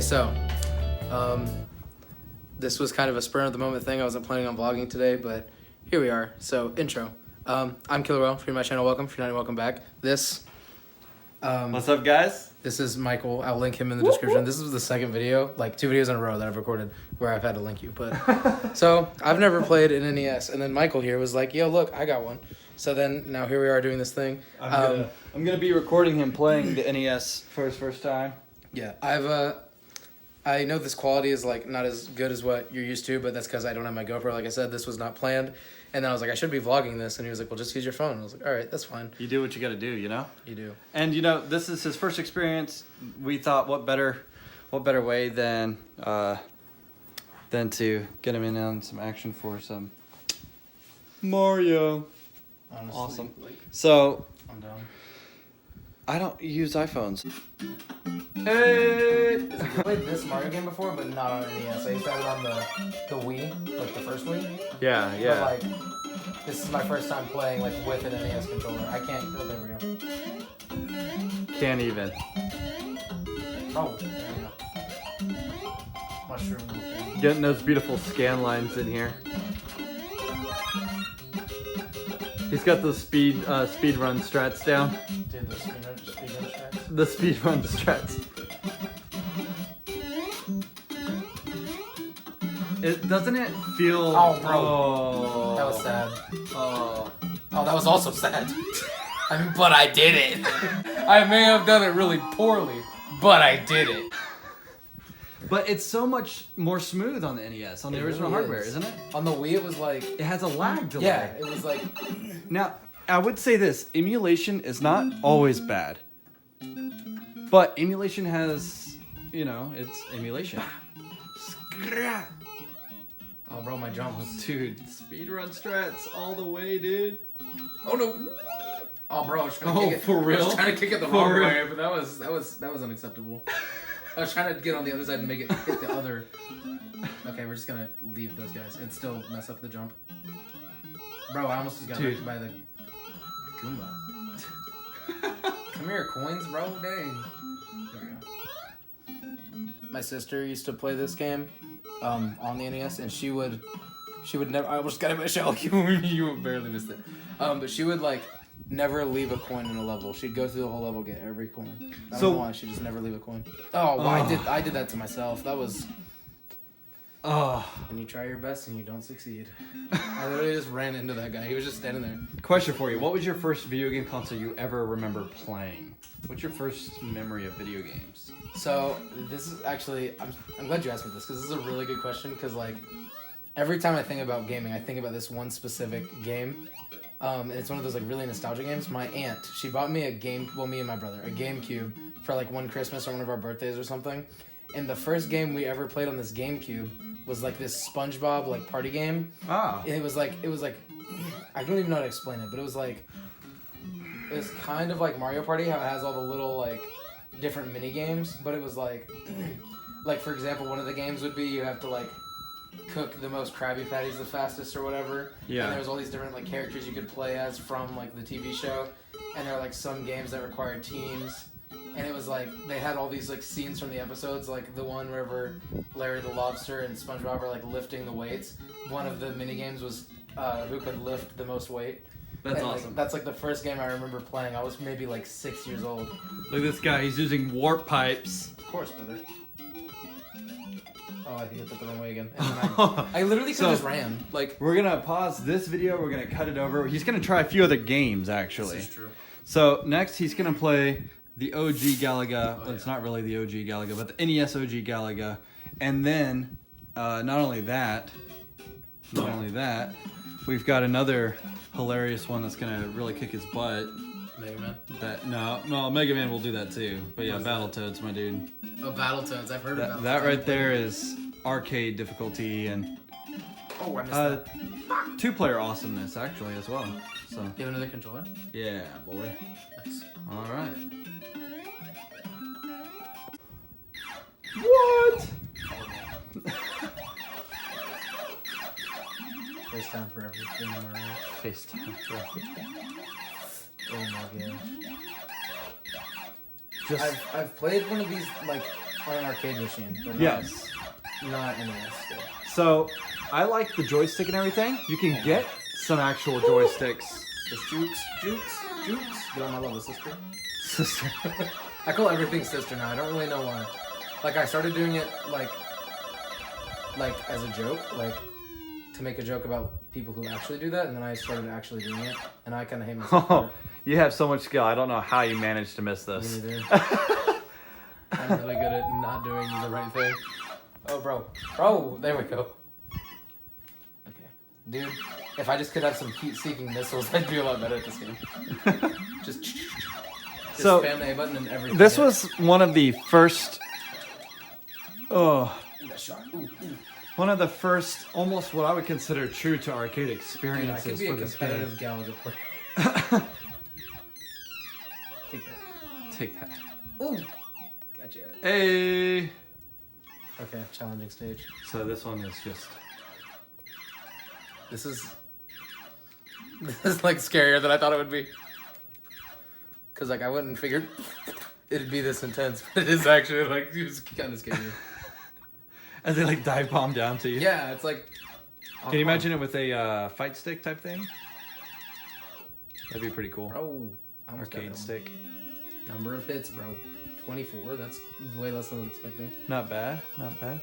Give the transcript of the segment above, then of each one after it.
so this was kind of a spur of the moment thing. I wasn't planning on vlogging today, but here we are. So intro. I'm Killer Well. If you're to my channel, welcome. If you're not, welcome back. What's up, guys? This is Michael. I'll link him in the description. This was the second video, like 2 videos in a row that I've recorded where I've had to link you. But so I've never played an NES, and then Michael here was like, "Yo, look, I got one." So then now here we are doing this thing. I'm gonna be recording him playing the NES for his first time. Yeah, I know this quality is like not as good as what you're used to, but that's because I don't have my GoPro. Like I said, this was not planned. And then I was like, I should be vlogging this. And he was like, well, just use your phone. I was like, all right, that's fine. You do what you got to do, you know? You do. And, this is his first experience. We thought, what better way than to get him in on some action for some Mario. Honestly, awesome. Like, so, I'm down. I don't use iPhones. Hey! I played this Mario game before, but not on NES. I used to have it on the Wii, like the first Wii. Yeah. But like, this is my first time playing like with an NES controller. I can't. Oh, there we go. Can't even. Oh, there we go. Mushroom. Getting those beautiful scan lines in here. He's got those speed run strats down. Dude, the speedrun strats. The speed run strats. Doesn't it feel? Oh, bro. Oh. That was sad. Oh. Oh, that was also sad. I mean, but I did it. I may have done it really poorly, but I did it. But it's so much more smooth on the NES, on the original really hardware, is. isn't it? On the Wii, it was like... It has a lag delay. Yeah, it was like... Now, I would say this. Emulation is not always bad. But emulation has, it's emulation. Oh, bro, my jumps. Dude, speedrun strats all the way, dude. Oh, no. Oh, bro, I was trying to kick it. For real? I was trying to kick it the wrong way, but that was unacceptable. I was trying to get on the other side and make it hit the other. Okay, we're just gonna leave those guys and still mess up the jump. Bro, I almost just got wrecked by the Goomba. Come here, coins, bro. Dang. There we go. My sister used to play this game on the NES, and she would never. I almost got it by shell. You barely missed it. But she would like never leave a coin in a level. She'd go through the whole level, get every coin. I don't know why. She'd just never leave a coin. Oh, well, I did that to myself. That was. Oh. And you try your best and you don't succeed. I literally just ran into that guy. He was just standing there. Question for you. What was your first video game console you ever remember playing? What's your first memory of video games? So, this is actually... I'm glad you asked me this, because this is a really good question, because, like, every time I think about gaming, I think about this one specific game. And it's one of those, like, really nostalgic games. My aunt, she bought me me and my brother, a GameCube for, like, one Christmas or one of our birthdays or something. And the first game we ever played on this GameCube was like this SpongeBob like party game. Ah. And it was like I don't even know how to explain it, but it was kind of like Mario Party, how it has all the little like different mini games, but it was like for example, one of the games would be you have to like cook the most Krabby Patties the fastest or whatever. Yeah. And there was all these different like characters you could play as from like the TV show, and there were like some games that required teams. And it was like, they had all these like scenes from the episodes, like the one wherever Larry the Lobster and SpongeBob are like lifting the weights. One of the mini games was who could lift the most weight. That's and, awesome. Like, that's like the first game I remember playing. I was maybe like 6 years old. Look at this guy, he's using warp pipes. Of course, brother. Oh, I think I put the wrong way again. And then I literally could have just ran. Like, we're gonna pause this video, we're gonna cut it over. He's gonna try a few other games actually. This is true. So next he's gonna play the OG Galaga. Well, it's not really the OG Galaga, but the NES OG Galaga. And then, not only that, we've got another hilarious one that's gonna really kick his butt. Mega Man? No, Mega Man will do that too. But yeah, Battletoads, my dude. Oh, Battletoads. I've heard of Battletoads. That right there is arcade difficulty and oh, I missed that. 2-player awesomeness actually as well. So. Do you have another controller? Yeah, boy. Nice. All right. What? FaceTime for everything in my life. FaceTime for everything. Oh my gosh. Just I've played one of these like on an arcade machine. But Yes. Not NES. So. So, I like the joystick and everything. You can get some actual joysticks. It's Jukes. Get on my level, sister. Sister. I call everything sister now. I don't really know why. Like, I started doing it, like as a joke, like, to make a joke about people who actually do that, and then I started actually doing it, and I kind of hate myself for it. You have so much skill. I don't know how you managed to miss this. Me neither. I'm really good at not doing the right thing. Oh, bro. There we go. Okay. Dude, if I just could have some heat-seeking missiles, I'd be a lot better at this game. Just So, spam the A button and everything. this was one of the first... Ooh, that shot. Ooh. One of the first, almost what I would consider true to arcade Dude, I experiences could be for a this game. competitive Galaga player. Take that. Take that. Ooh. Gotcha. Hey! Okay, challenging stage. So this one is just... This is like scarier than I thought it would be. Cause like I wouldn't figure it'd be this intense, but it is actually like it's kind of scary. As they like dive bomb down to you. Yeah, it's like. Can you imagine it with a fight stick type thing? That'd be pretty cool. Bro, I almost got Arcade that stick. one. Number of hits, bro. 24. That's way less than I was expecting. Not bad, not bad.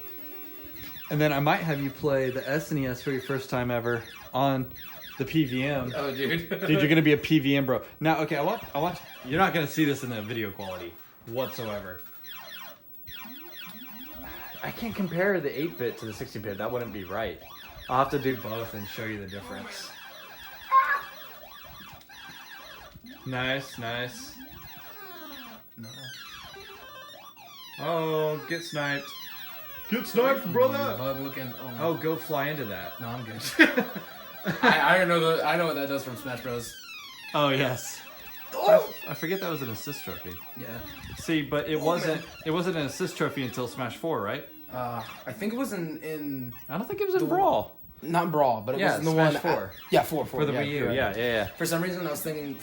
And then I might have you play the SNES for your first time ever on the PVM. Oh, dude. Dude, you're gonna be a PVM bro. Now, okay, I want. You're not gonna see this in the video quality whatsoever. I can't compare the 8-bit to the 16-bit. That wouldn't be right. I'll have to do both and show you the difference. Nice. No. Oh, get sniped. Get sniped, brother. Bug looking. Oh, go fly into that. No, I'm good. I know what that does from Smash Bros. Oh yes. Oh! I forget that was an assist trophy. Yeah. See, but it wasn't an assist trophy until Smash 4, right? I think it was in I don't think it was in Brawl. not Brawl, but it Yeah, was in the Smash one 4. Yeah, 4 For the Wii U, correct. yeah. For some reason, I was thinking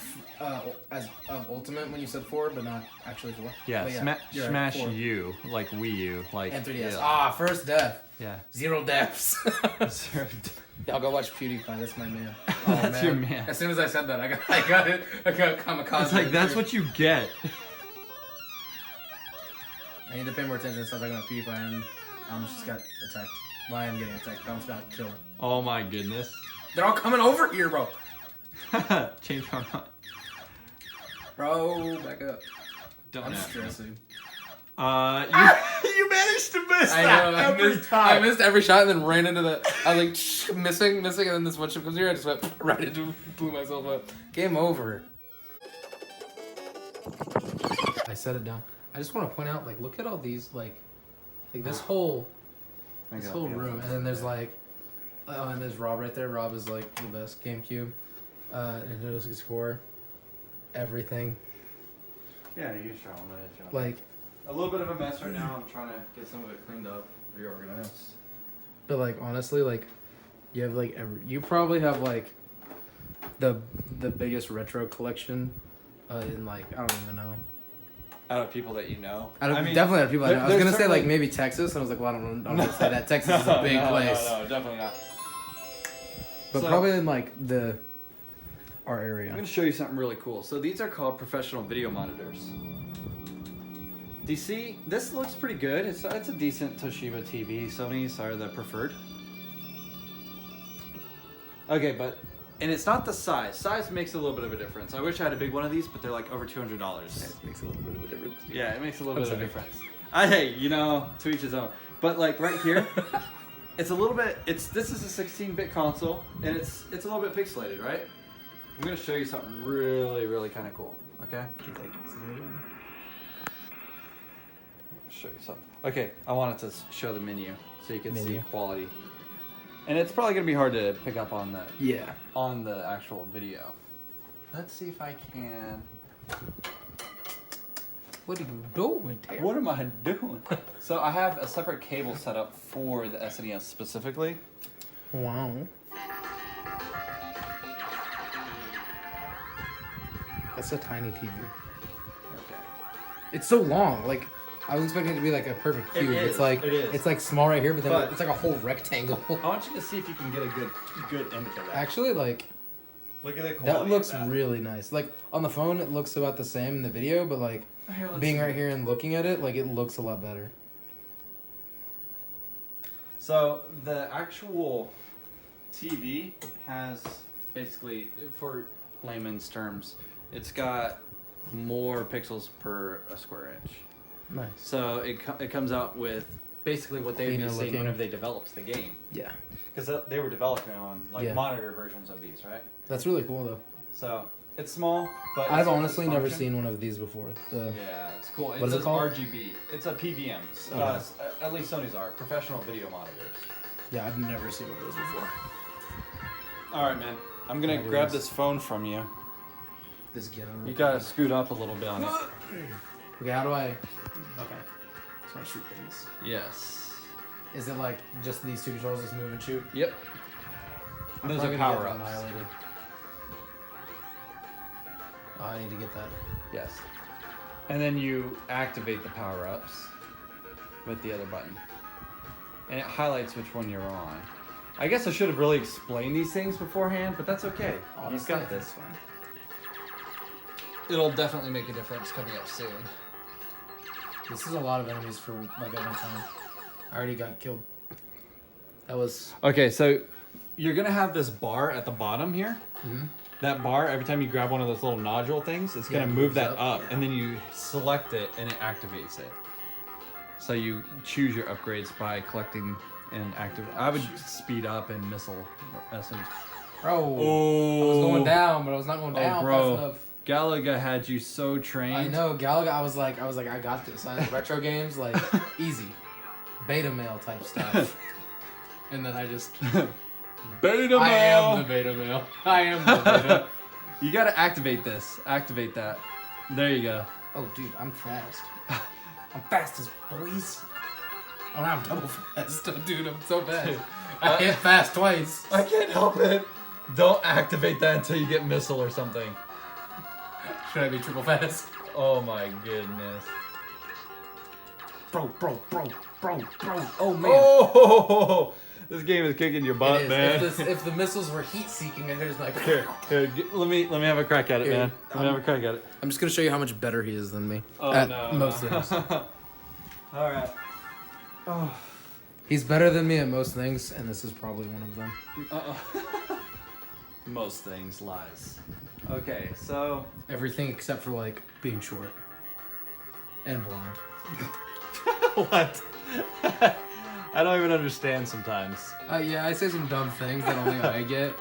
as of Ultimate when you said 4, but not actually 4. Yeah, But you're right, Smash 4. U, like Wii U, like And 3DS. Yeah. First death. Yeah. 0 deaths. Zero. Y'all go watch PewDiePie. That's my man. Oh, That's your man. As soon as I said that, I got it. I got kamikaze. It's like that's what you get. I need to pay more attention to stuff like PewDiePie, and I almost just got attacked. Well, I am getting attacked. I almost got killed. Oh my goodness. They're all coming over here, bro. Change my mind. Bro, back up. Don't I'm ask me. stressing. You managed to miss that every time. I missed every shot and then ran into the. I was like missing, and then this one ship comes here. I just went right into, blew myself up. Game over. I set it down. I just want to point out, like, look at all these, like this whole room, and then there's like, oh, and there's Rob right there. Rob is like the best. GameCube, Nintendo 64, everything. Yeah, you show them. Like, A little bit of a mess right now. I'm trying to get some of it cleaned up, reorganized. but like honestly, like, you have like you probably have like the biggest retro collection in like I don't even know. Out of people that you know. Definitely out of people I know. I was there's gonna say certainly- like maybe Texas, and I was like, well, I don't want to say that. Texas is a big place, No, definitely not. but So- probably in like our I'm area. going to show you something really cool. So these are called professional video monitors. Do you see? This looks pretty good. It's a decent Toshiba TV. Sony's are the preferred. Okay, and it's not the size. Size makes a little bit of a difference. I wish I had a big one of these, but they're like over $200. It makes a little bit of a difference. Yeah, it makes a little I'm bit of a sorry. difference. Hey, to each his own. But like right here, it's a little bit. This is a 16-bit console, and it's a little bit pixelated, right? I'm gonna show you something really, really kind of cool. Okay. Show you something. Okay, I wanted to show the menu so you can see quality. And it's probably gonna be hard to pick up on the actual video. Let's see if I can. What are you doing, Terry? What am I doing? So I have a separate cable set up for the SNES specifically. Wow. That's a tiny TV. Okay. It's so long. Like, I was expecting it to be like a perfect cube. It is. It's like It is. it's like small right here, but then But- it's like a whole rectangle. I want you to see if you can get a good image of that. Actually, like Look at the quality. that looks of that. really nice. Like on the phone, it looks about the same in the video, but like Here, let's being see. right here and looking at it, like it looks a lot better. So the actual TV has basically, for layman's terms, it's got more pixels per a square inch. Nice. So it comes out with basically what they'd be Cleaner seeing looking. whenever they developed the game. Yeah, Because they were developing on like Yeah. monitor versions of these, right? that's really cool though. So it's small, but I've it serves honestly its never function. seen one of these before. Yeah, it's cool. What is it called? RGB. It's a PVM. Okay. At least Sony's are professional video monitors. Yeah, I've never seen one of those before. All right, man. I'm gonna There it grab is. this phone from you. This ghetto. You gotta scoot up a little bit on it. Okay, how do I? Okay, so I shoot things. Yes. Is it like just these two controls, just move and shoot? Yep. I'm Those probably are gonna get power-ups. annihilated. Oh, I need to get that. Yes. And then you activate the power-ups with the other button. And it highlights which one you're on. I guess I should have really explained these things beforehand, but that's okay. You've Honestly, got this. that's fine. It'll definitely make a difference coming up soon. This is a lot of enemies for like at one time. I already got killed. That was. Okay, so you're gonna have this bar at the bottom here. Mm-hmm. That bar, every time you grab one of those little nodule things, it's Yeah, gonna it move moves that up, up, yeah. and then you select it, and it activates it. So you choose your upgrades by collecting and activate. I would speed up and missile as soon as. Bro, I was going down, but I was not going Oh, down bro. fast enough. Galaga had you so trained. I know, Galaga. I was like, I got this. Retro games, like easy, beta male type stuff. And then I just, Beta I am the male. beta male. I am the beta. You gotta activate this. Activate that. There you go. Oh, dude, I'm fast. I'm fast as boys. Oh, now I'm double fast. Oh, dude, I'm so fast. I hit fast twice. I can't help it. Don't activate that until you get missile or something. Should I be triple fast? Oh my goodness. Bro. Oh, man. Oh, this game is kicking your It butt, is. man. If the missiles were heat seeking, and there's like. Here, let me have a crack at it, Here, man. Let me have a crack at it. I'm just gonna show you how much better he is than me. Oh at no. most things. All right. Oh. He's better than me at most things, and this is probably one of them. Most things lies. Okay, so Everything except for like being short and blonde. what? I don't even understand sometimes. Yeah, I say some dumb things that only I get.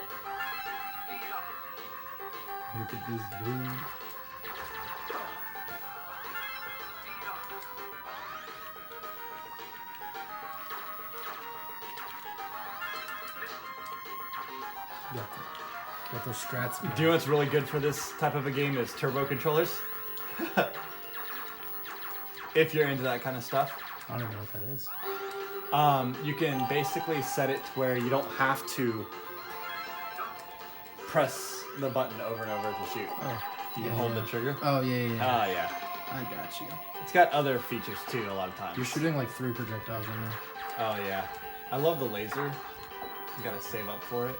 Look at this dude. Got those strats. Man. Do you know what's really good for this type of a game is turbo controllers? If you're into that kind of stuff. I don't know what that is. You can basically set it to where you don't have to press the button over and over to shoot. Oh, You can hold the trigger. Oh yeah. Ah, yeah. I got you. It's got other features too a lot of times. You're shooting like 3 projectiles right now. Oh, yeah. I love the laser. You gotta save up for it.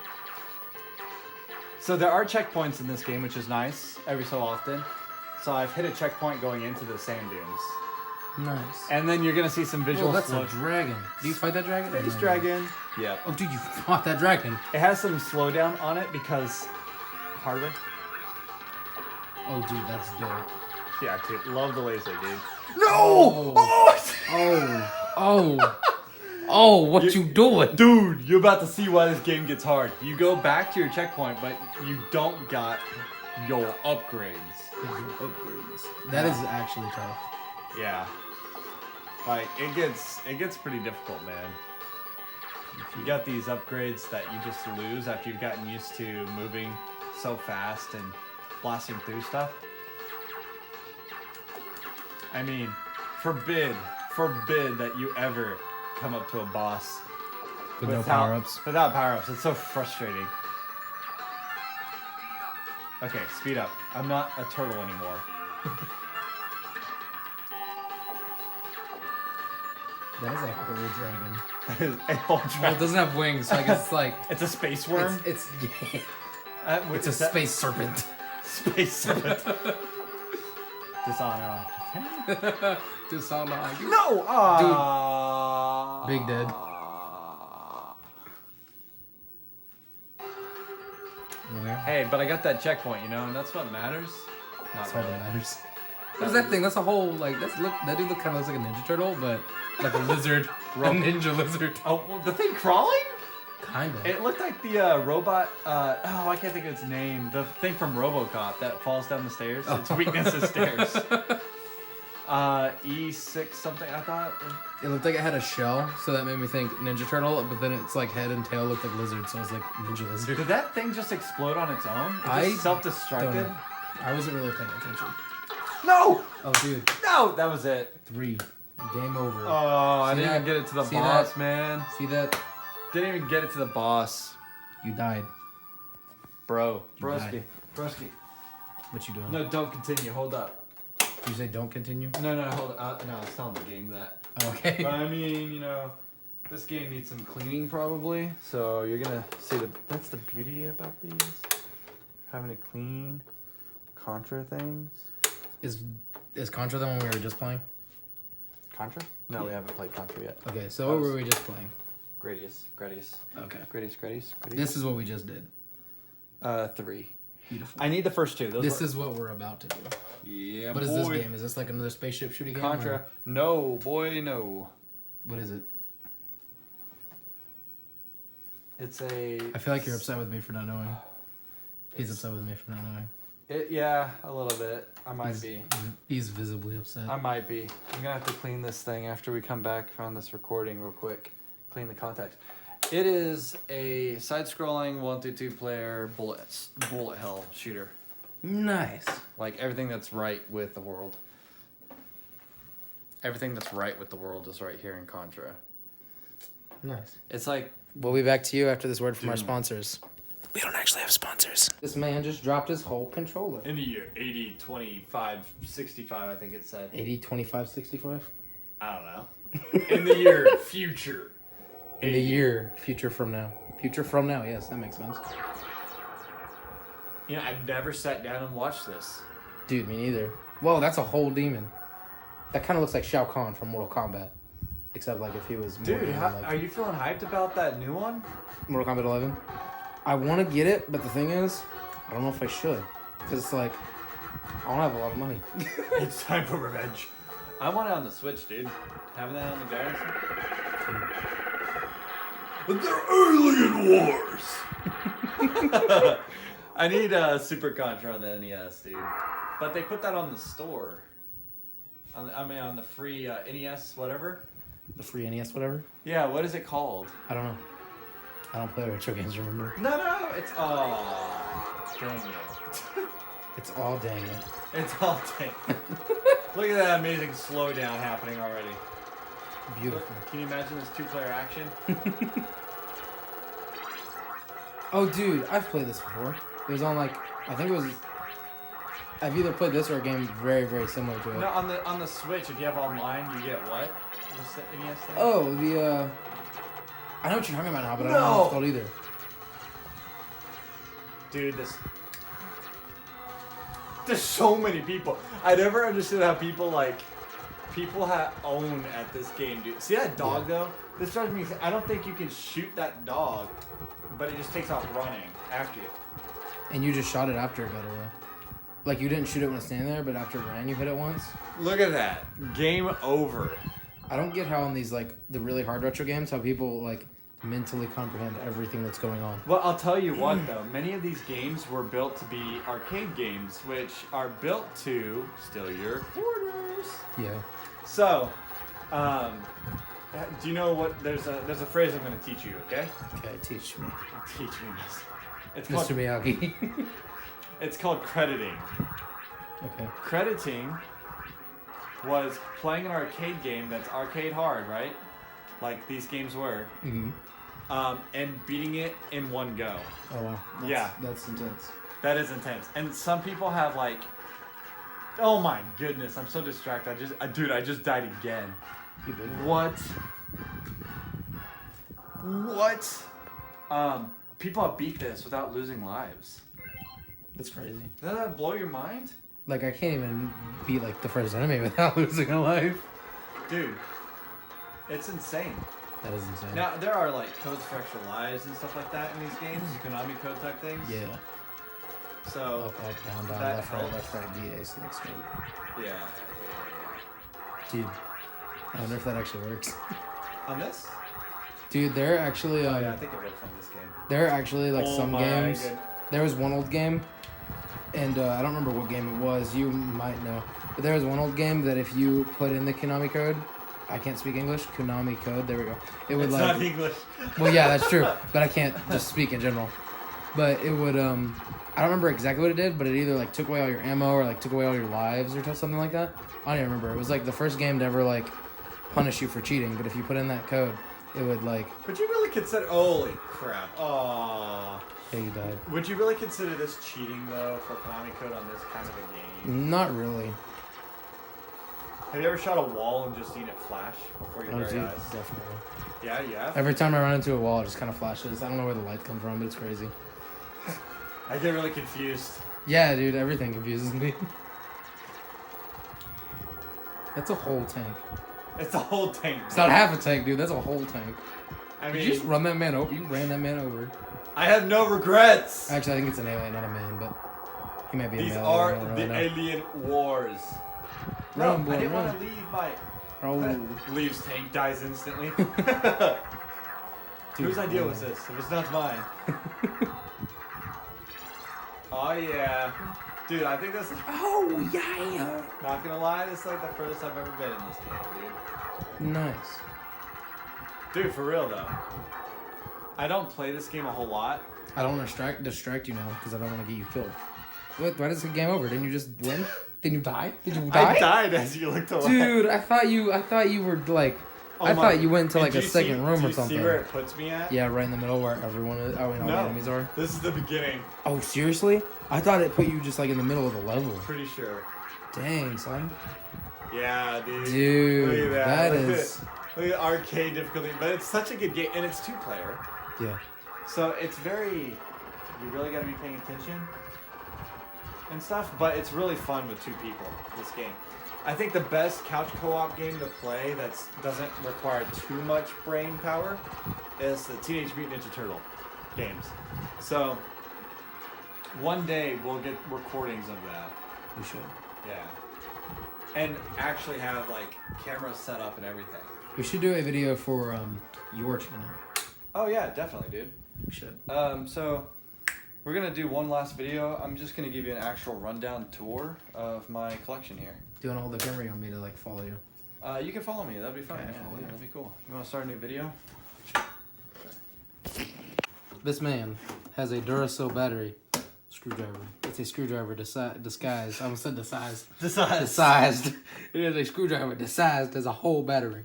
So there are checkpoints in this game, which is nice every so often. So I've hit a checkpoint going into the sand dunes. Nice. And then you're gonna see some visual Oh, that's slow. a dragon. Do you fight that dragon? Space dragon. Yeah. Oh, dude, you fought that dragon. It has some slowdown on it because hardware. Oh, dude, that's dope. Yeah, dude. Love the laser, dude. No! Oh, what you doing? Dude, you're about to see why this game gets hard. You go back to your checkpoint, but you don't got your upgrades. That is actually tough. Yeah. Like it gets pretty difficult, man. You got these upgrades that you just lose after you've gotten used to moving so fast and blasting through stuff. I mean, forbid that you ever come up to a boss With no power-ups. Without power-ups. It's so frustrating. Okay, speed up. I'm not a turtle anymore. That is a whole dragon. That is a whole dragon. Well, it doesn't have wings, so I guess it's like... It's a space worm? It's a space serpent. Space serpent. Dishonor. Dishonor. No! Dude. Big dead. Hey, but I got that checkpoint, you know, and that's what matters. That's all that matters. What is that thing? That's a whole, like, that dude kind of looks like a Ninja Turtle, but like a lizard. A ninja lizard. Oh, the thing crawling? Kinda. It looked like the robot, I can't think of its name. The thing from RoboCop that falls down the stairs. Its weakness is stairs. E6 something, I thought. It looked like it had a shell, so that made me think Ninja Turtle, but then its like head and tail looked like lizard, so I was like Ninja Lizard. Did that thing just explode on its own? It just self-destructed? I wasn't really paying attention. No! Oh, dude. No! That was it. 3. Game over. Oh, I didn't even get it to the boss, man. See that? Didn't even get it to the boss. You died. Bro. Broski. Broski. What you doing? No, don't continue. Hold up. You say don't continue? No, hold up. No, I was telling the game that. Okay. But I mean, you know, this game needs some cleaning probably. So you're gonna see that's the beauty about these. Having to clean Contra things. Is Contra the one we were just playing? Contra? No, we haven't played Contra yet. Okay, so what were we just playing? Gradius. Okay. Gradius. This is what we just did. 3. Beautiful. I need the first 2. This is what we're about to do. Yeah, What is this game? Is this like another spaceship shooting game? Contra. Or? No, boy, no. What is it? It's a... I feel like you're upset with me for not knowing. He's upset with me for not knowing. Yeah, a little bit. I might be. He's visibly upset. I might be. I'm gonna have to clean this thing after we come back on this recording real quick. Clean the context. It is a side-scrolling 1-2 player bullet hell shooter. Nice. Like everything that's right with the world. Everything that's right with the world is right here in Contra. Nice. It's like... We'll be back to you after this word from our sponsors. We don't actually have sponsors. This man just dropped his whole controller. In the year 80, 25, 65, I think it said. 80, 25, 65? I don't know. In the year future. In the year future from now. Future from now, yes, that makes sense. You know, I've never sat down and watched this. Dude, me neither. Whoa, that's a whole demon. That kind of looks like Shao Kahn from Mortal Kombat. Except like if he was more... Dude, are you feeling hyped about that new one? Mortal Kombat 11? I want to get it, but the thing is, I don't know if I should. Because it's like, I don't have a lot of money. It's time for revenge. I want it on the Switch, dude. Having that on the Garrison. But they're alien wars! I need Super Contra on the NES, dude. But they put that on the store. On the free NES, whatever. The free NES, whatever? Yeah, what is it called? I don't know. I don't play retro games, remember? No, it's... Oh, dang it. It's all dang it. It's all dang it. Look at that amazing slowdown happening already. Beautiful. Can you imagine this 2-player action? Oh, dude, I've played this before. It was on, like, I think it was... I've either played this or a game very, very similar to it. No, on the Switch, if you have online, you get what? What's the NES thing? Oh, the, I know what you're talking about now, but I don't know what it's called either. Dude, there's so many people. I never understood how people own at this game, dude. See that dog, though? This drives me... I don't think you can shoot that dog, but it just takes off running after you. And you just shot it after it got away. Like, you didn't shoot it when it's standing there, but after it ran, you hit it once? Look at that. Game over. I don't get how in these, like, the really hard retro games, how people, like, mentally comprehend everything that's going on. Well, I'll tell you what, though. Many of these games were built to be arcade games, which are built to steal your quarters. Yeah. So, do you know what... There's a phrase I'm going to teach you, okay? Okay, teach me. Teach me this. It's Mr. Miyagi. It's called crediting. Okay. Crediting was playing an arcade game that's arcade hard, right? Like these games were. Mm-hmm. And beating it in one go. Oh, wow. That's intense. That is intense. And some people have like... Oh my goodness, I'm so distracted. I just died again. You big boy. What? What? People have beat this without losing lives. That's crazy. Doesn't that blow your mind? Like, I can't even beat, like, the first enemy without losing a life. Dude, it's insane. That is insane. Now, there are, like, codes for extra lives and stuff like that in these games. Konami code type things. Yeah. So, Up, down, down, that left, helps. right, B, A, select, straight. yeah. Dude, I wonder if that actually works. On this? Dude, there are actually, Oh, yeah, I think it works on this game. there are actually, like, Oh some my games. good- There was one old game, and I don't remember what game it was. You might know. But there was one old game that if you put in the Konami code, I can't speak English, Konami code, there we go. It would, It's like, not English. well, yeah, that's true, but I can't just speak in general. But it would, I don't remember exactly what it did, but it either, like, took away all your ammo or, like, took away all your lives or something like that. I don't even remember. It was, like, the first game to ever, like, punish you for cheating, but if you put in that code, it would, like... Would you really consider... Holy crap. Aww. Yeah, you died. Would you really consider this cheating, though, for Konami code on this kind of a game? Not really. Have you ever shot a wall and just seen it flash before your Oh, very dude, eyes? definitely. Yeah, yeah. Every time I run into a wall, it just kind of flashes. I don't know where the light comes from, but it's crazy. I get really confused. Yeah, dude, everything confuses me. That's a whole tank. It's a whole tank. It's not half a tank, dude. That's a whole tank. I Did mean, you just run that man over? You ran that man over. I have no regrets. Actually, I think it's an alien, not a man, but he might be a These male. are I don't the really know. alien wars. Run, Bro, boy, I didn't run. want to leave my... Oh, Leaves tank, dies instantly. dude, Whose idea oh. was this? It was not mine. Oh yeah. Dude, I think this is... Oh, yeah. Not gonna lie, this is like the furthest I've ever been in this game, dude. Nice. Dude, for real though. I don't play this game a whole lot. I don't want to distract you now because I don't want to get you killed. What? Why does the game over? Didn't you just win? Didn't you die? Did you die? I died as you looked away. Dude, I thought you were like... I thought you went to like a second room or something. Do you see where it puts me at? Yeah, right in the middle where everyone is. Oh, and all the enemies are. This is the beginning. Oh, seriously? I thought it put you just like in the middle of the level. Pretty sure. Dang, son. Yeah, dude. Dude, Look at that Look at is... Look at arcade difficulty. But it's such a good game. And it's 2-player. Yeah. So it's very... You really got to be paying attention and stuff. But it's really fun with 2 people, this game. I think the best couch co-op game to play that doesn't require too much brain power is the Teenage Mutant Ninja Turtle games. So one day we'll get recordings of that. We should. Yeah. And actually have like cameras set up and everything. We should do a video for your channel. Oh yeah, definitely, dude. We should. So we're gonna do one last video. I'm just gonna give you an actual rundown tour of my collection here. Do you want to hold the camera? You want me to like follow you? You can follow me. That'd be fine. Okay, Yeah, follow you. that'd be cool. You want to start a new video? This man has a Duracell battery screwdriver. It's a screwdriver disguised. I almost said disguised. Disguised. It is a screwdriver disguised as a whole battery.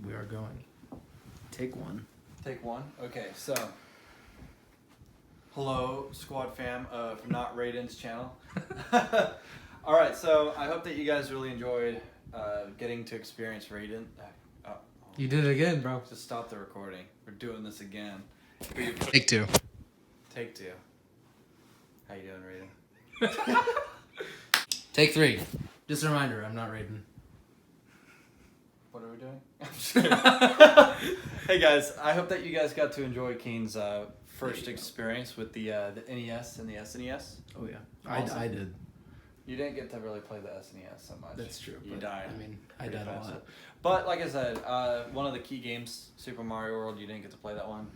We are going. Take one. Take one. Okay, so hello, squad fam of Not Raiden's channel. All right, so I hope that you guys really enjoyed getting to experience Raiden. You did it again, bro. Just stop the recording. We're doing this again. Take 2. Take 2. How you doing, Raiden? Take 3. Just a reminder, I'm not Raiden. What are we doing? Hey guys, I hope that you guys got to enjoy Keen's first experience with the NES and the SNES. Oh yeah, Awesome. I did. You didn't get to really play the SNES so much. That's true. You but, died. I mean, I pretty died a fast. lot. But like I said, one of the key games, Super Mario World, you didn't get to play that one.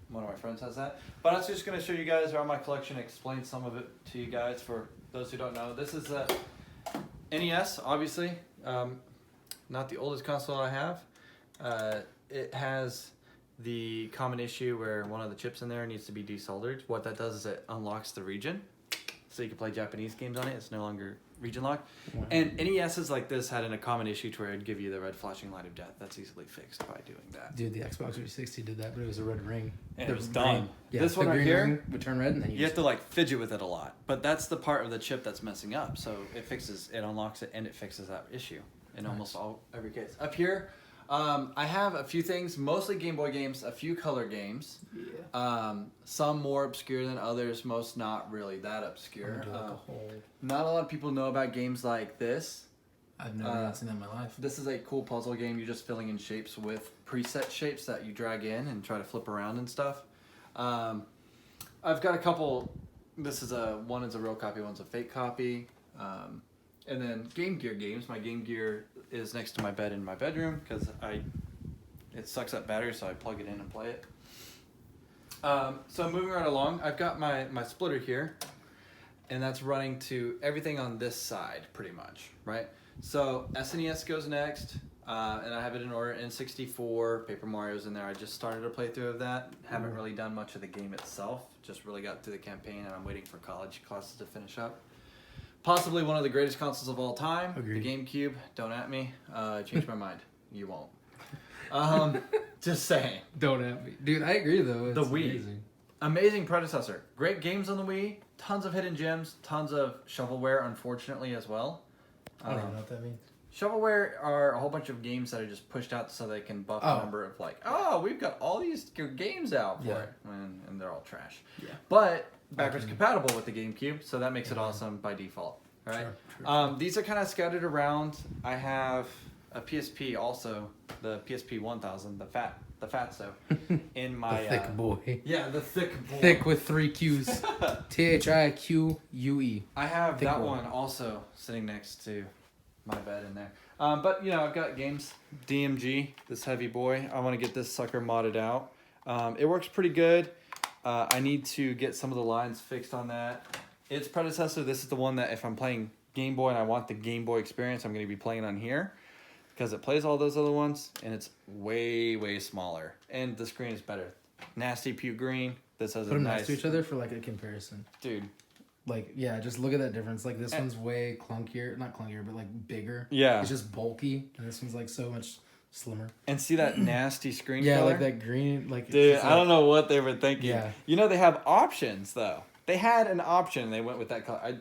One of my friends has that. But I was just going to show you guys around my collection, explain some of it to you guys for those who don't know. This is a NES, obviously. Not the oldest console I have. It has the common issue where one of the chips in there needs to be desoldered. What that does is it unlocks the region. so you can play Japanese games on it. It's no longer region locked. Wow. And NESs like this had a common issue to where it'd give you the red flashing light of death. That's easily fixed by doing that. Dude, the Xbox 360 did that, but it was a red ring. And the it was dumb. Yeah, this one right here would turn red, and then you have to like fidget with it a lot. But that's the part of the chip that's messing up. So it unlocks it, and it fixes that issue in almost every case. Up here, I have a few things, mostly Game Boy games, a few color games. Yeah. Some more obscure than others, most not really that obscure. Not a lot of people know about games like this. I've never seen that in my life. This is a cool puzzle game. You're just filling in shapes with preset shapes that you drag in and try to flip around and stuff. I've got a couple. One is a real copy, one's a fake copy. And then Game Gear games. My Game Gear is next to my bed in my bedroom because it sucks up battery, so I plug it in and play it. So moving right along, I've got my splitter here, and that's running to everything on this side pretty much, right? So SNES goes next, and I have it in order. N64, Paper Mario's in there. I just started a playthrough of that. Haven't really done much of the game itself. Just really got through the campaign, and I'm waiting for college classes to finish up. Possibly one of the greatest consoles of all time. Agreed. The GameCube. Don't at me. Changed my mind. You won't. Just saying. Don't at me. Dude, I agree, though. It's the Wii. Amazing. Amazing predecessor. Great games on the Wii. Tons of hidden gems. Tons of shovelware, unfortunately, as well. I don't even know what that means. Shovelware are a whole bunch of games that are just pushed out so they can buff the number of we've got all these games out for it. And they're all trash. Yeah. But backwards compatible with the GameCube, so that makes it awesome by default. All right. True. These are kind of scattered around. I have a PSP also, the PSP 1000, the fatso, in my the thick boy. Yeah, the thick boy. Thick with 3 Q's. THIQUE. I have thick that boy. one also sitting next to my bed in there. But I've got games. DMG, this heavy boy. I want to get this sucker modded out. It works pretty good. I need to get some of the lines fixed on that. Its predecessor, this is the one that if I'm playing Game Boy and I want the Game Boy experience, I'm going to be playing on here because it plays all those other ones and it's way, way smaller. And the screen is better. Nasty puke green. This has Put them next to each other for like a comparison. Dude. Like, yeah, just look at that difference. Like, this one's way clunkier. Not clunkier, but like bigger. Yeah. It's just bulky. And this one's like so much slimmer. And see that nasty screen color? color? Like that green. Like, dude, I don't know what they were thinking. Yeah. They have options though. They had an option. They went with that color.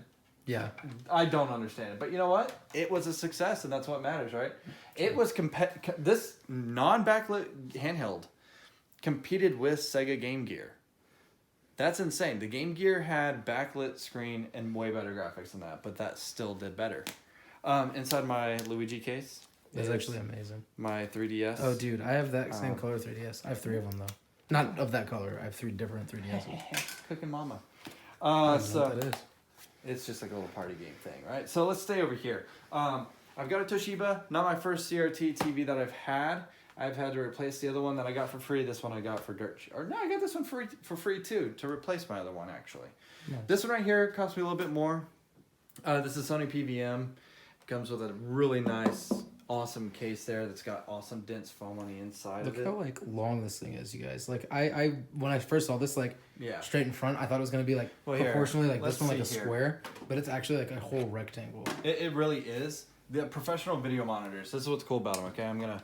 I don't understand it, but you know what? It was a success, and that's what matters, right? It was this non-backlit handheld competed with Sega Game Gear. That's insane. The Game Gear had backlit screen and way better graphics than that, but that still did better. Inside my Luigi case. That's actually amazing. My 3DS. Oh, dude, I have that same color 3DS. I have 3 of them though. Not of that color. I have 3 different 3DSs. Cooking mama. I don't know what that is. It's just like a little party game thing, right? So let's stay over here. I've got a Toshiba, not my first CRT TV that I've had. I've had to replace the other one that I got for free. This one I got for dirt. Or no, I got this one for free too, to replace my other one actually. Nice. This one right here cost me a little bit more. This is Sony PVM. Comes with a really nice, awesome case there that's got awesome dense foam on the inside of it. Look how like long this thing is, you guys. Like I when I first saw this straight in front, I thought it was gonna be like proportionally like this one like a square, but it's actually like a whole rectangle. It really is. The professional video monitors. This is what's cool about them. Okay, I'm gonna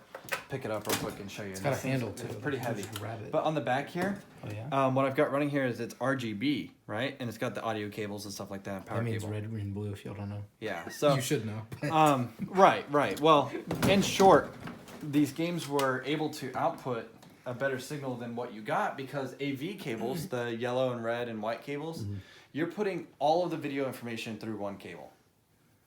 pick it up real quick and show you. It's got a handle too. It's pretty heavy. Grab it. But on the back here, what I've got running here is it's RGB, right? And it's got the audio cables and stuff like that. Power that means cable. red, green, blue. If y'all don't know. Yeah. So you should know. Right. Well, in short, these games were able to output a better signal than what you got because AV cables, the yellow and red and white cables, you're putting all of the video information through one cable.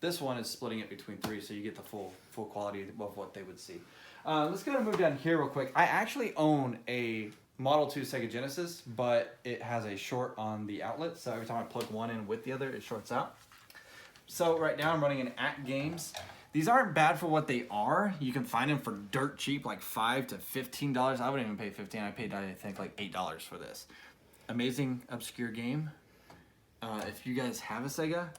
This one is splitting it between 3, so you get the full quality of what they would see. Let's go and move down here real quick. I actually own a Model 2 Sega Genesis, but it has a short on the outlet, so every time I plug one in with the other, it shorts out. So right now I'm running an At Games. These aren't bad for what they are. You can find them for dirt cheap, like $5 to $15. I wouldn't even pay $15. I paid, I think, like $8 for this. Amazing, obscure game. If you guys have a Sega,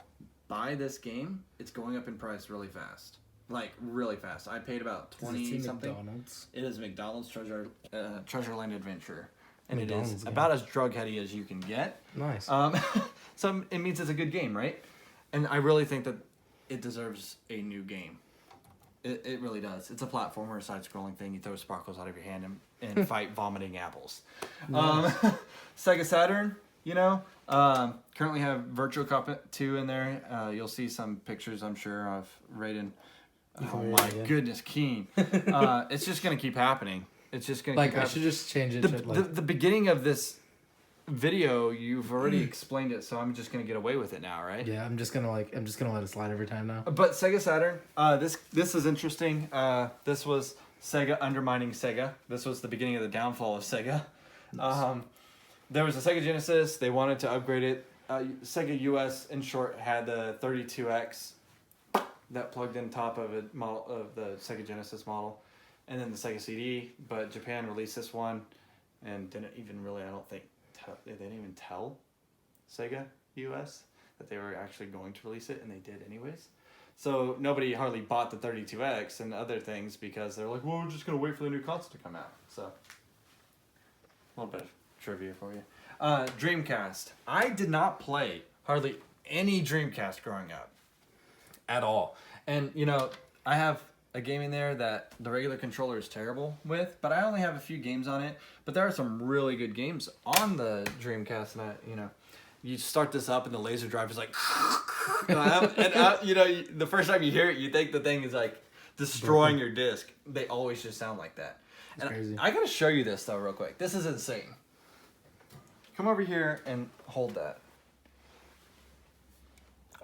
buy this game. It's going up in price really fast. Like, really fast. I paid about 20 something. McDonald's? It is McDonald's Treasureland Adventure. And McDonald's it is game. about as drug heady as you can get. Nice. So it means it's a good game, right? And I really think that it deserves a new game. It really does. It's a platformer, side-scrolling thing. You throw sparkles out of your hand and fight vomiting apples. Nice. Sega Saturn, you know. Currently have Virtual Cop 2 in there. You'll see some pictures, I'm sure, of Raiden. Oh my goodness, Keen. It's just going to keep happening. It's just going to keep happening. I should just change it. The beginning of this video, you've already explained it, so I'm just gonna get away with it now, right? Yeah, I'm just gonna let it slide every time now. But Sega Saturn, this is interesting. This was Sega undermining Sega. This was the beginning of the downfall of Sega. Nice. There was a Sega Genesis. They wanted to upgrade it. Sega US, in short, had the 32X that plugged in top of a model of the Sega Genesis model, and then the Sega CD. But Japan released this one, and didn't even really, I don't think. They didn't even tell Sega US that they were actually going to release it, and they did anyways. So nobody hardly bought the 32X and other things because they're like, well, we're just going to wait for the new console to come out. So, a little bit of trivia for you. Dreamcast. I did not play hardly any Dreamcast growing up at all. And, you know, I have a game in there that the regular controller is terrible with, but I only have a few games on it. But there are some really good games on the Dreamcast, and you start this up and the laser drive is like, the first time you hear it, you think the thing is like destroying your disc. They always just sound like that. That's crazy. I gotta show you this though, real quick. This is insane. Come over here and hold that.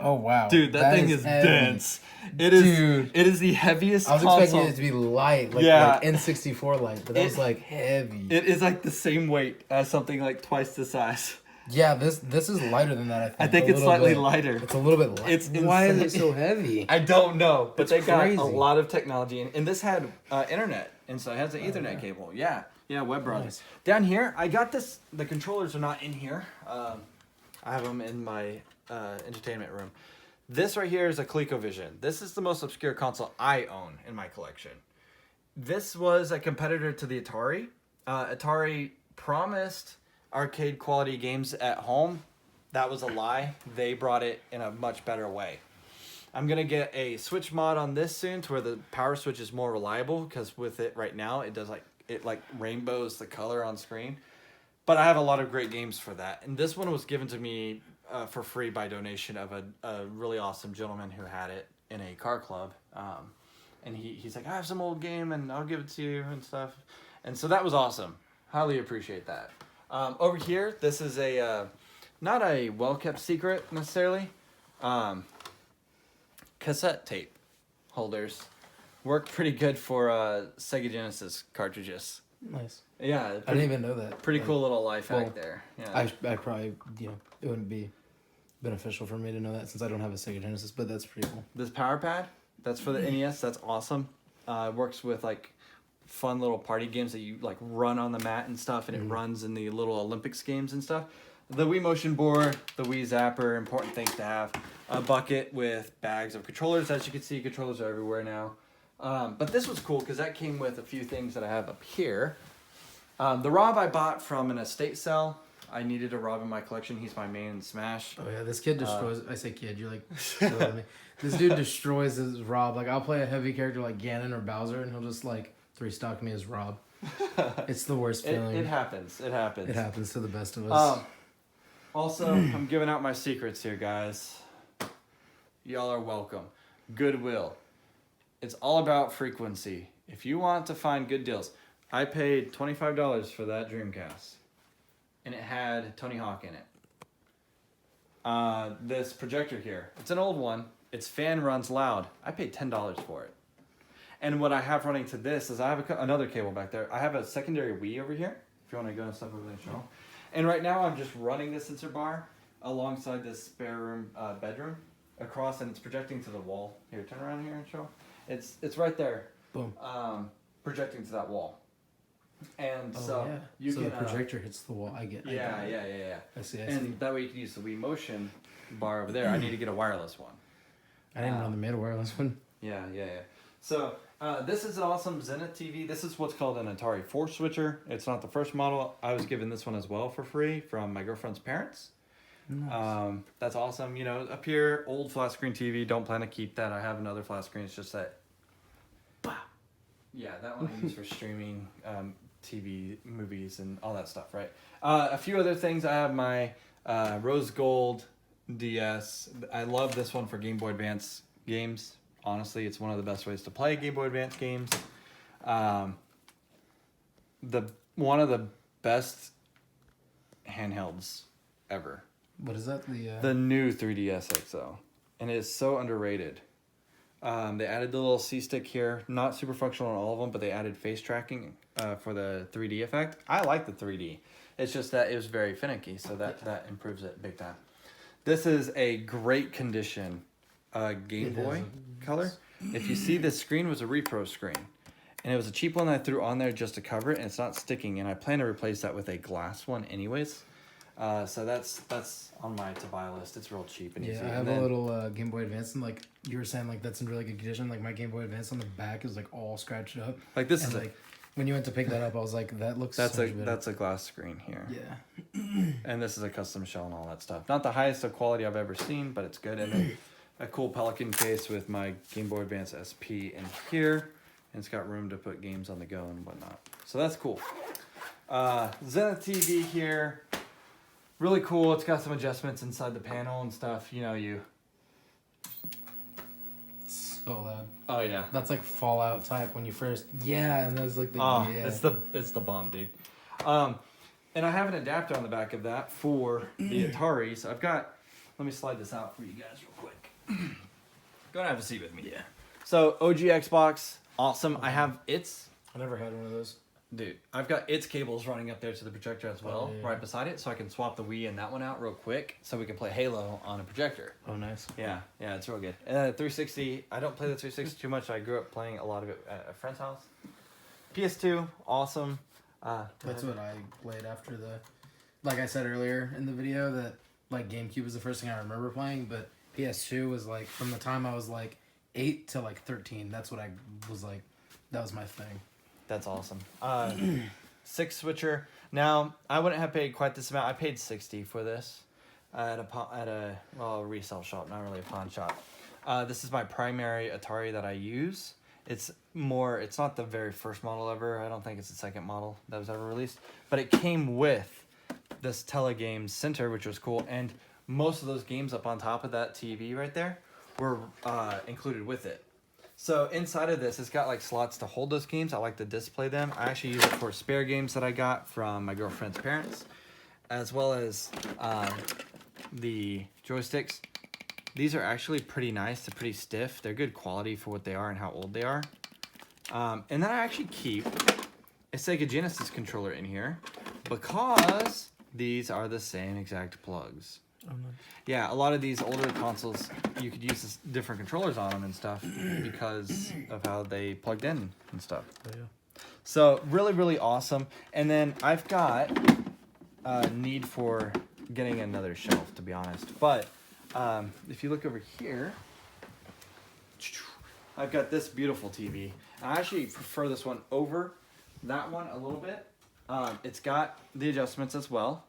Oh wow, dude, that thing is dense. It is. Dude, it is the heaviest. I was expecting it to be light, like N64 light, but that was like heavy. It is like the same weight as something like twice the size. Yeah, this is lighter than that. I think it's slightly lighter. It's a little bit light. It's why is it so heavy? I don't know, but they got a lot of technology, and this had internet, and so it has an Ethernet cable. Yeah, web browser. Nice. Down here, I got this. The controllers are not in here. I have them in my entertainment room. This right here is a ColecoVision. This is the most obscure console I own in my collection. This was a competitor to the Atari. Atari promised arcade quality games at home. That was a lie. They brought it in a much better way. I'm gonna get a switch mod on this soon to where the power switch is more reliable, because with it right now it does like rainbows the color on screen. But I have a lot of great games for that, and this one was given to me for free by donation of a really awesome gentleman who had it in a car club. And he's like, I have some old game and I'll give it to you and stuff. And so that was awesome. Highly appreciate that. Over here, this is not a well-kept secret necessarily. Cassette tape holders work pretty good for Sega Genesis cartridges. Nice. Yeah. I didn't even know that. Pretty cool little life hack there. Yeah. I probably, it wouldn't be beneficial for me to know that since I don't have a Sega Genesis, but that's pretty cool. This power pad, that's for the NES. That's awesome. It works with like fun little party games that you like run on the mat and stuff, and it runs in the little Olympics games and stuff. The Wii Motion board, the Wii Zapper, important things to have. A bucket with bags of controllers. As you can see, controllers are everywhere now. But this was cool because that came with a few things that I have up here. The Rob I bought from an estate sale. I needed a Rob in my collection. He's my main Smash. Oh yeah, this kid destroys. I say kid, you're like, me. This dude destroys his Rob. Like I'll play a heavy character like Ganon or Bowser, and he'll just like 3-stock me as Rob. It's the worst feeling. It happens. It happens. It happens to the best of us. Also, I'm giving out my secrets here, guys. Y'all are welcome. Goodwill. It's all about frequency. If you want to find good deals, I paid $25 for that Dreamcast. And it had Tony Hawk in it. This projector here, it's an old one. Its fan runs loud. I paid $10 for it. And what I have running to this is I have another cable back there. I have a secondary Wii over here, if you want to go and step over there and show. And right now I'm just running this sensor bar alongside this spare room bedroom across, and it's projecting to the wall. Here, turn around here and show. It's right there. Boom. Projecting to that wall. And you can, the projector hits the wall. I get. Yeah. I see. And that way you can use the Wii Motion bar over there. I need to get a wireless one. I didn't know they made a wireless one. Yeah. So this is an awesome Zenith TV. This is what's called an Atari 4 switcher. It's not the first model. I was given this one as well for free from my girlfriend's parents. Nice. That's awesome. You know, up here, old flat screen TV. Don't plan to keep that. I have another flat screen. It's just that. Yeah, that one I use for streaming TV, movies, and all that stuff, right? A few other things. I have my Rose Gold DS. I love this one for Game Boy Advance games. Honestly, it's one of the best ways to play Game Boy Advance games. One of the best handhelds ever. What is that? The new 3DS XL, and it is so underrated. They added the little C-stick here. Not super functional on all of them, but they added face tracking for the 3D effect. I like the 3D. It's just that it was very finicky, so that improves it big time. This is a great condition Game Boy color. If you see, this screen was a repro screen. And it was a cheap one that I threw on there just to cover it, and it's not sticking. And I plan to replace that with a glass one anyways. So that's on my to buy list. It's real cheap and easy. I have a little Game Boy Advance, and like you were saying, like that's in really good condition. Like my Game Boy Advance on the back is like all scratched up. Like this and is like when you went to pick that up, I was like, that looks. That's a glass screen here. Yeah. And this is a custom shell and all that stuff. Not the highest of quality I've ever seen, but it's good. And then a cool Pelican case with my Game Boy Advance SP in here. And it's got room to put games on the go and whatnot. So that's cool. Zenith TV here. Really cool. It's got some adjustments inside the panel and stuff. You know, so loud. Oh, yeah. That's like Fallout type when you first... Yeah, and that's like the... It's the bomb, dude. And I have an adapter on the back of that for the Atari. So I've got... Let me slide this out for you guys real quick. Go and have a seat with me. Yeah. So, OG Xbox... Awesome. I have its... I never had one of those. Dude, I've got its cables running up there to the projector as well, right beside it, so I can swap the Wii and that one out real quick, so we can play Halo on a projector. Oh, nice. Yeah, it's real good. 360, I don't play the 360 too much. I grew up playing a lot of it at a friend's house. PS2, awesome. That's what I played after the... Like I said earlier in the video, that like GameCube was the first thing I remember playing, but PS2 was like, from the time I was like 8 to like 13, that's what I was like, that was my thing. That's awesome. 6 switcher. Now, I wouldn't have paid quite this amount. I paid $60 for this at a resale shop, not really a pawn shop. This is my primary Atari that I use. It's not the very first model ever. I don't think it's the second model that was ever released, but it came with this Telegames Center, which was cool, and most of those games up on top of that TV right there were included with it. So inside of this, it's got like slots to hold those games. I like to display them. I actually use it for spare games that I got from my girlfriend's parents, as well as the joysticks. These are actually pretty nice. They're pretty stiff. They're good quality for what they are and how old they are. And then I actually keep a Sega Genesis controller in here because these are the same exact plugs. Oh, nice. Yeah, a lot of these older consoles, you could use different controllers on them and stuff because of how they plugged in and stuff. Oh, yeah. So really, really awesome. And then I've got a need for getting another shelf, to be honest. But if you look over here, I've got this beautiful TV. I actually prefer this one over that one a little bit. It's got the adjustments as well.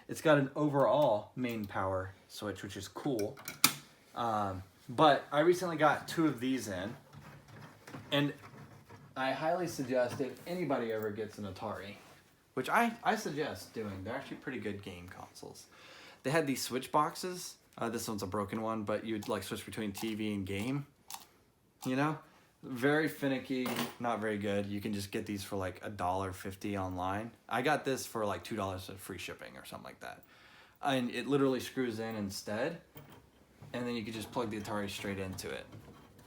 It's got an overall main power switch, which is cool. But I recently got 2 of these in. And I highly suggest if anybody ever gets an Atari, which I suggest doing. They're actually pretty good game consoles. They had these switch boxes. This one's a broken one, but you'd like switch between TV and game. You know? Very finicky, not very good. You can just get these for like $1.50 online. I got this for like $2 of free shipping or something like that. And it literally screws in instead. And then you can just plug the Atari straight into it,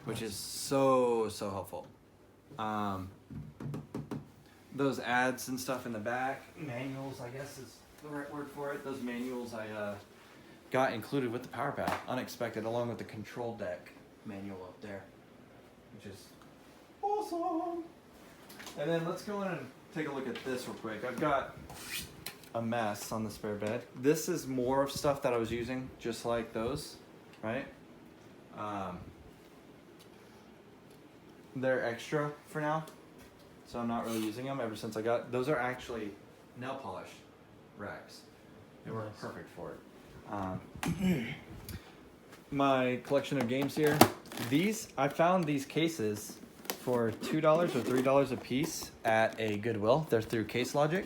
which is so helpful. Those ads and stuff in the back, manuals, I guess is the right word for it. Those manuals I got included with the power pad, unexpected, along with the control deck manual up there. Which is awesome. And then let's go in and take a look at this real quick. I've got a mess on the spare bed. This is more of stuff that I was using, just like those, right? They're extra for now, so I'm not really using them ever since I got. Those are actually nail polish racks. They work perfect for it. My collection of games here. I found these cases for $2 or $3 a piece at a Goodwill. They're through Case Logic.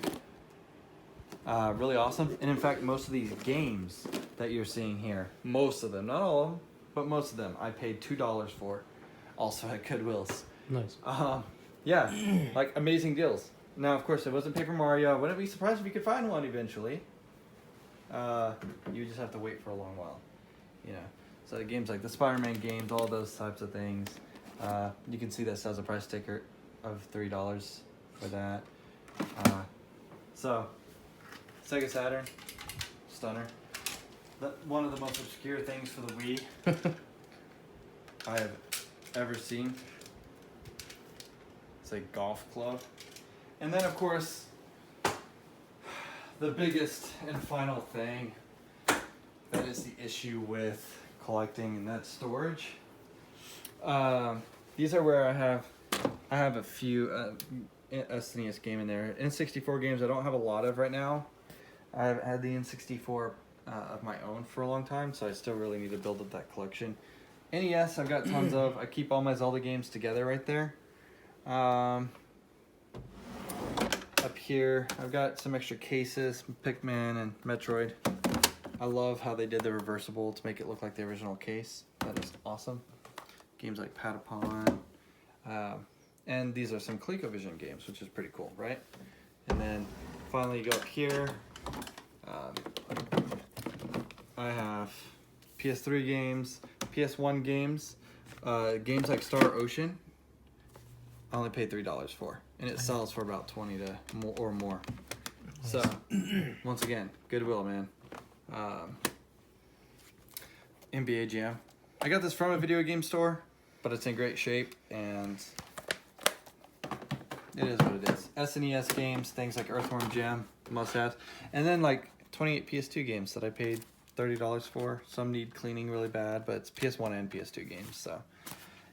Really awesome. And in fact, most of these games that you're seeing here, most of them, not all of them, but most of them, I paid $2 for, also at Goodwills. Nice. Yeah, like amazing deals. Now, of course, it wasn't Paper Mario. I wouldn't be surprised if you could find one eventually. You just have to wait for a long while, you know. So the games like the Spider-Man games, all those types of things. You can see this has a price sticker of $3 for that. So, Sega Saturn, stunner. One of the most obscure things for the Wii I have ever seen. It's a golf club. And then, of course, the biggest and final thing that is the issue with collecting, and that's storage. These are where I have a few SNES game in there. N64 games I don't have a lot of right now. I've had the N64 of my own for a long time, so I still really need to build up that collection. NES I've got tons of. I keep all my Zelda games together right there. Up here I've got some extra cases, Pikmin and Metroid. I love how they did the reversible to make it look like the original case. That is awesome. Games like Patapon. And these are some ColecoVision games, which is pretty cool, right? And then finally you go up here. I have PS3 games, PS1 games, games like Star Ocean. I only paid $3 for, and it sells for about 20 to more or more. Nice. So, once again, Goodwill, man. NBA Jam. I got this from a video game store, but it's in great shape, and it is what it is. SNES games, things like Earthworm Jim, must-haves, and then like 28 PS2 games that I paid $30 for. Some need cleaning really bad, but it's PS1 and PS2 games, so.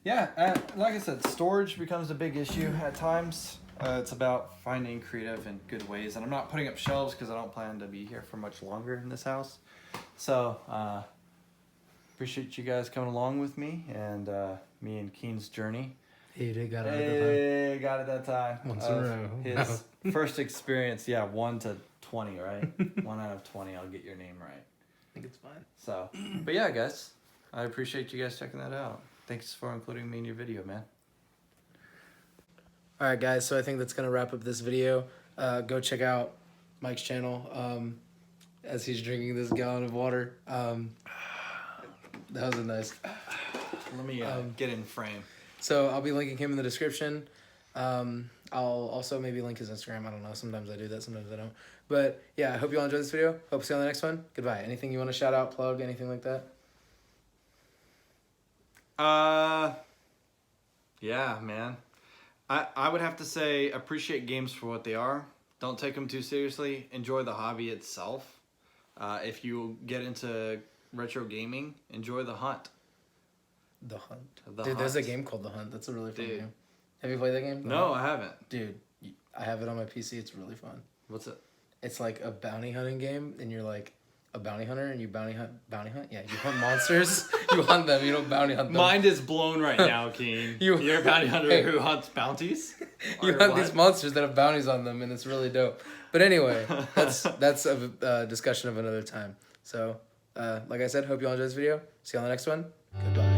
Yeah, like I said, storage becomes a big issue at times. It's about finding creative and good ways, and I'm not putting up shelves because I don't plan to be here for much longer in this house. So, appreciate you guys coming along with me and me and Keen's journey. Hey, they got it Hey, got it that time. Once in a row. His first experience, 1 to 20, right? 1 out of 20, I'll get your name right. I think it's fine. So, but yeah, guys, I appreciate you guys checking that out. Thanks for including me in your video, man. Alright guys, so I think that's going to wrap up this video. Go check out Mike's channel as he's drinking this gallon of water. That was a nice... Let me get in frame. So I'll be linking him in the description. I'll also maybe link his Instagram. I don't know. Sometimes I do that, sometimes I don't. But yeah, I hope you all enjoyed this video. Hope to see you on the next one. Goodbye. Anything you want to shout out, plug, anything like that? Yeah, man. I would have to say appreciate games for what they are. Don't take them too seriously. Enjoy the hobby itself. If you get into retro gaming, enjoy the hunt. The Hunt. Dude, there's a game called The Hunt. That's a really fun game. Have you played that game? No, I haven't. Dude, I have it on my PC. It's really fun. What's it? It's like a bounty hunting game, and you're like a bounty hunter, and you bounty hunt? Yeah, you hunt monsters. You hunt them. You don't bounty hunt them. Mind is blown right now, Keen. You're a bounty hunter who hunts bounties? You hunt these monsters that have bounties on them, and it's really dope. But anyway, that's a discussion of another time. So, like I said, hope you all enjoyed this video. See you on the next one. Goodbye.